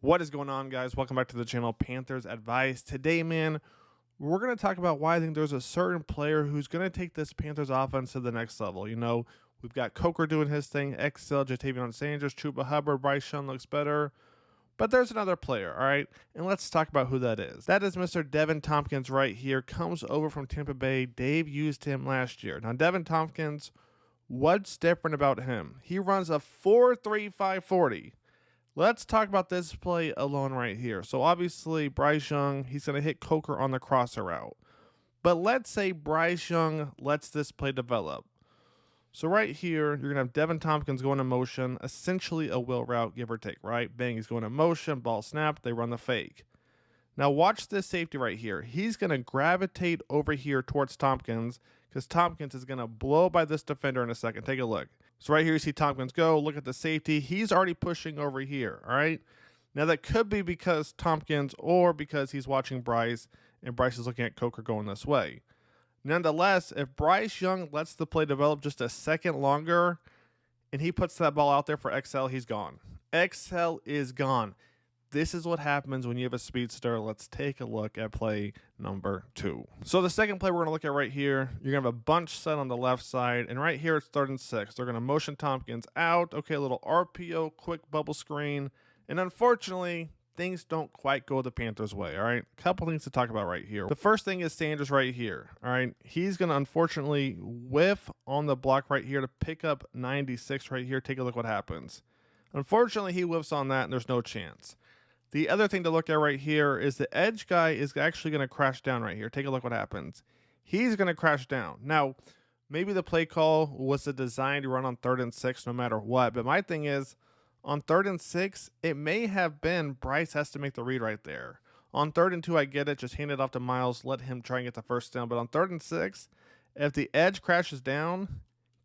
What is going on, guys? Welcome back to the channel, Panthers Advice. Today, man, we're going to talk about why I think there's a certain player who's going to take this Panthers offense to the next level. You know, we've got Coker doing his thing, XL, Jatavion Sanders, Chuba Hubbard, Bryce Young looks better. But there's another player, all right? And let's talk about who that is. That is Mr. Deven Thompkins right here. Comes over from Tampa Bay. Dave used him last year. Now, Deven Thompkins, what's different about him? He runs a 4.35 40. Let's talk about this play alone right here. So obviously, Bryce Young, he's going to hit Coker on the crosser route. But let's say Bryce Young lets this play develop. So right here, you're going to have Deven Thompkins going in motion, essentially a wheel route, give or take, right? Bang, he's going in motion, ball snap, they run the fake. Now watch this safety right here. He's going to gravitate over here towards Tomkins because Tomkins is going to blow by this defender in a second. Take a look. So right here you see Tomkins go. Look at the safety. He's already pushing over here, all right? Now that could be because Tomkins or because he's watching Bryce and Bryce is looking at Coker going this way. Nonetheless, if Bryce Young lets the play develop just a second longer and he puts that ball out there for XL, he's gone. XL is gone. This is what happens when you have a speedster. Let's take a look at play number 2. So the second play we're going to look at right here, you're going to have a bunch set on the left side, and right here it's 3rd and 6. They're going to motion Tomkins out. Okay, a little RPO, quick bubble screen, and unfortunately, things don't quite go the Panthers' way, all right? A couple things to talk about right here. The first thing is Sanders right here, all right? He's going to unfortunately whiff on the block right here to pick up 96 right here. Take a look what happens. Unfortunately, he whiffs on that, and there's no chance. The other thing to look at right here is the edge guy is actually going to crash down right here. Take a look what happens. He's going to crash down. Now, maybe the play call was designed to run on 3rd and 6 no matter what, but my thing is, on 3rd and 6, it may have been Bryce has to make the read right there. On 3rd and 2, I get it. Just hand it off to Miles. Let him try and get the first down. But on 3rd and 6, if the edge crashes down,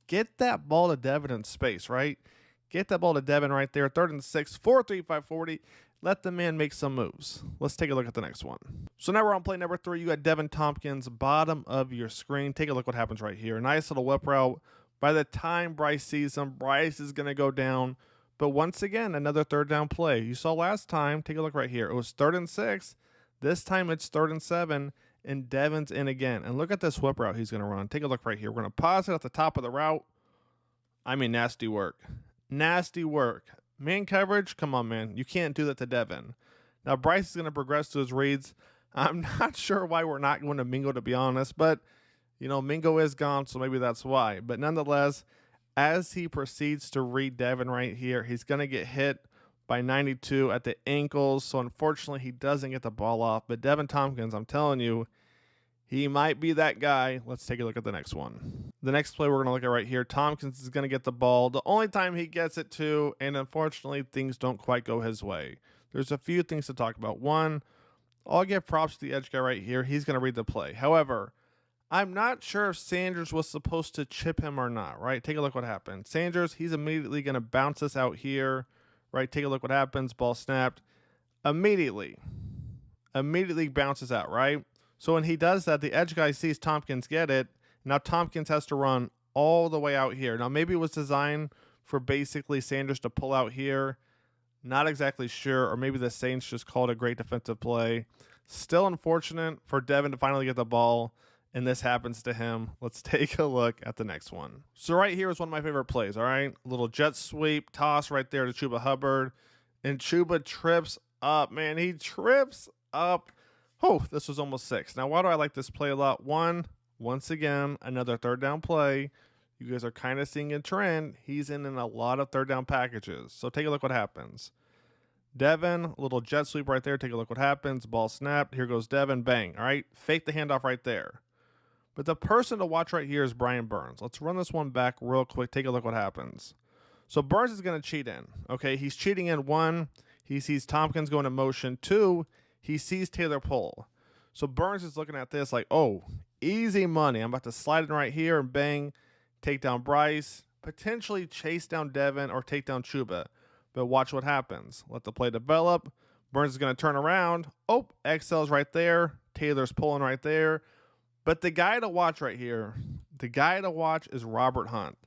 get that ball to Devin in space, right? Get that ball to Devin right there. 3rd and 6, 4.35 40. Let the man make some moves. Let's take a look at the next one. So now we're on play number 3. You got Deven Thompkins, bottom of your screen. Take a look what happens right here. Nice little whip route. By the time Bryce sees him, Bryce is going to go down. But once again, another 3rd down play. You saw last time, take a look right here. It was 3rd and 6. This time it's 3rd and 7, and Devin's in again. And look at this whip route he's going to run. Take a look right here. We're going to pause it at the top of the route. I mean, nasty work. Nasty work. Man coverage, come on, man. You can't do that to Devin. Now, Bryce is going to progress to his reads. I'm not sure why we're not going to Mingo, to be honest. But, you know, Mingo is gone, so maybe that's why. But nonetheless, as he proceeds to read Devin right here, he's going to get hit by 92 at the ankles. So, unfortunately, he doesn't get the ball off. But Deven Thompkins, I'm telling you, he might be that guy. Let's take a look at the next one. The next play we're going to look at right here, Tomkins is going to get the ball. The only time he gets it to, and unfortunately, things don't quite go his way. There's a few things to talk about. One, I'll give props to the edge guy right here. He's going to read the play. However, I'm not sure if Sanders was supposed to chip him or not, right? Take a look what happened. Sanders, he's immediately going to bounce this out here, right? Take a look what happens. Ball snapped. Immediately bounces out, right? So when he does that, the edge guy sees Tomkins get it. Now Tomkins has to run all the way out here. Now maybe it was designed for basically Sanders to pull out here. Not exactly sure. Or maybe the Saints just called a great defensive play. Still unfortunate for Devin to finally get the ball, and this happens to him. Let's take a look at the next one. So right here is one of my favorite plays, all right? A little jet sweep, toss right there to Chuba Hubbard. And Chuba trips up, man. He trips up. Oh, this was almost 6. Now, why do I like this play a lot? One, once again, another 3rd down play. You guys are kind of seeing a trend. He's in a lot of 3rd down packages. So take a look what happens. Devin, little jet sweep right there. Take a look what happens. Ball snapped. Here goes Devin. Bang. All right. Fake the handoff right there. But the person to watch right here is Brian Burns. Let's run this one back real quick. Take a look what happens. So Burns is going to cheat in. Okay. He's cheating in. 1, he sees Tomkins going in motion. 2, he sees Taylor pull. So Burns is looking at this like, oh, easy money. I'm about to slide in right here and bang, take down Bryce, potentially chase down Devin or take down Chuba. But watch what happens. Let the play develop. Burns is going to turn around. Oh, XL's right there. Taylor's pulling right there. But the guy to watch right here, the guy to watch is Robert Hunt.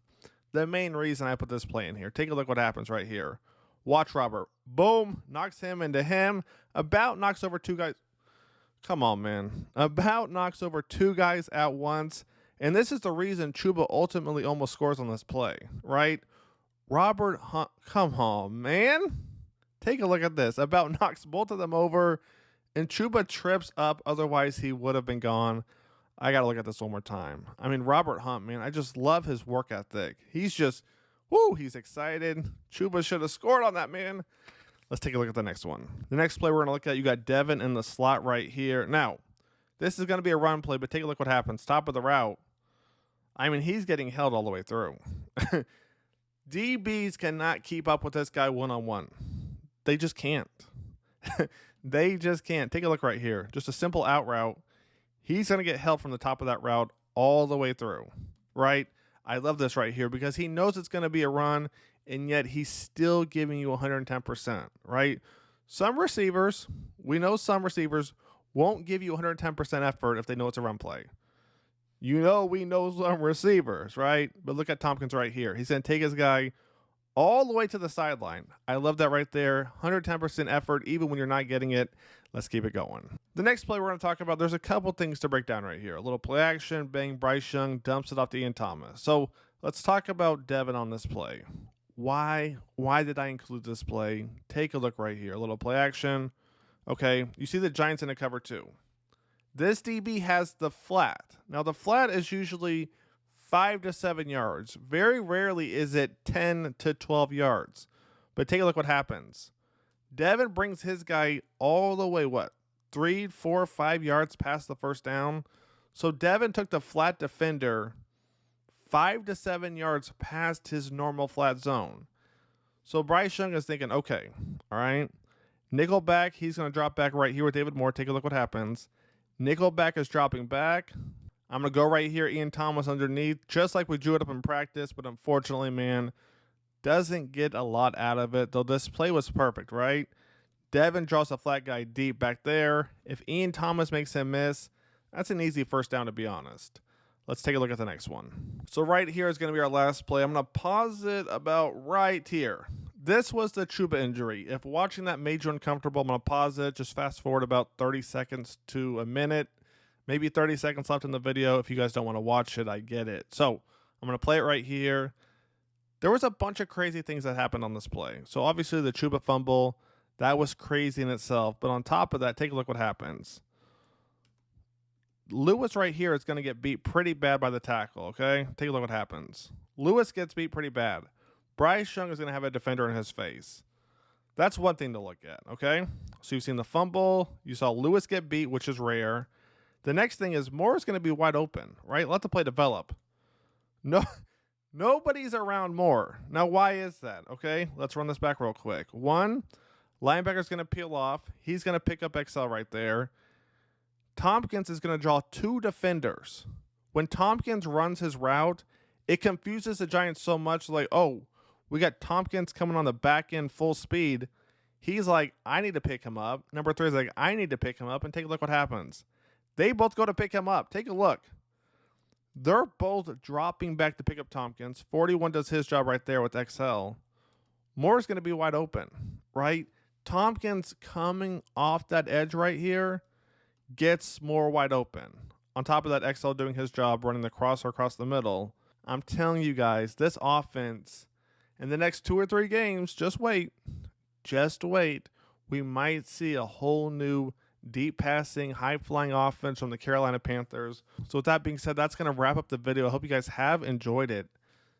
The main reason I put this play in here. Take a look what happens right here. Watch Robert. Boom. Knocks him into him. About knocks over 2 guys. Come on, man. About knocks over 2 guys at once. And this is the reason Chuba ultimately almost scores on this play, right? Robert Hunt. Come on, man. Take a look at this. About knocks both of them over. And Chuba trips up. Otherwise, he would have been gone. I got to look at this one more time. I mean, Robert Hunt, man, I just love his work ethic. He's just, whoo, he's excited. Chuba should have scored on that, man. Let's take a look at the next one. The next play we're going to look at, you got Devin in the slot right here. Now, this is going to be a run play, but take a look what happens. Top of the route. I mean, he's getting held all the way through. DBs cannot keep up with this guy one-on-one. They just can't. They just can't. Take a look right here. Just a simple out route. He's going to get help from the top of that route all the way through, right? I love this right here because he knows it's going to be a run, and yet he's still giving you 110%, right? Some receivers, we know some receivers won't give you 110% effort if they know it's a run play. You know, we know some receivers, right? But look at Tomkins right here. He's going to take his guy all the way to the sideline. I love that right there. 110% effort, even when you're not getting it. Let's keep it going. The next play we're going to talk about, there's a couple things to break down right here. A little play action, bang, Bryce Young dumps it off to Ian Thomas. So let's talk about Devin on this play. Why did I include this play? Take a look right here. A little play action. Okay, you see the Giants in a cover 2. This DB has the flat. Now, the flat is usually 5 to 7 yards. Very rarely is it 10 to 12 yards. But take a look what happens. Devin brings his guy all the way, 3, 4, 5 yards past the first down. So Devin took the flat defender 5 to 7 yards past his normal flat zone. So Bryce Young is thinking, okay, all right. Nickel back, he's going to drop back right here with David Moore. Take a look what happens. Nickel back is dropping back. I'm going to go right here, Ian Thomas underneath, just like we drew it up in practice. But unfortunately, man, doesn't get a lot out of it, though this play was perfect, right? Devin draws a flat guy deep back there. If Ian Thomas makes him miss, that's an easy first down, to be honest. Let's take a look at the next one. So right here is going to be our last play. I'm going to pause it about right here. This was the Chuba injury. If watching that made you uncomfortable, I'm going to pause it. Just fast forward about 30 seconds to a minute. Maybe 30 seconds left in the video. If you guys don't want to watch it, I get it. So I'm going to play it right here. There was a bunch of crazy things that happened on this play. So obviously the Chuba fumble, that was crazy in itself. But on top of that, take a look what happens. Lewis right here is going to get beat pretty bad by the tackle, okay? Take a look what happens. Lewis gets beat pretty bad. Bryce Young is going to have a defender in his face. That's one thing to look at, okay? So you've seen the fumble. You saw Lewis get beat, which is rare. The next thing is Moore is going to be wide open, right? Let the play develop. Nobody's around Moore. Now, why is that? Okay, let's run this back real quick. One, linebacker's going to peel off. He's going to pick up XL right there. Tomkins is going to draw 2 defenders. When Tomkins runs his route, it confuses the Giants so much, like, oh, we got Tomkins coming on the back end full speed. He's like, I need to pick him up. Number 3 is like, I need to pick him up. And take a look what happens. They both go to pick him up. Take a look. They're both dropping back to pick up Tomkins. 41 does his job right there with XL. Moore's going to be wide open, right? Tomkins coming off that edge right here gets Moore wide open. On top of that, XL doing his job, running the crosser across the middle. I'm telling you guys, this offense, in the next 2 or 3 games, just wait. We might see a whole new deep passing, high-flying offense from the Carolina Panthers. So with that being said, that's going to wrap up the video. I hope you guys have enjoyed it.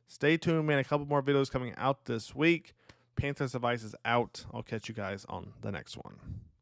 Stay tuned, man. A couple more videos coming out this week. Panthers Advice is out. I'll catch you guys on the next one.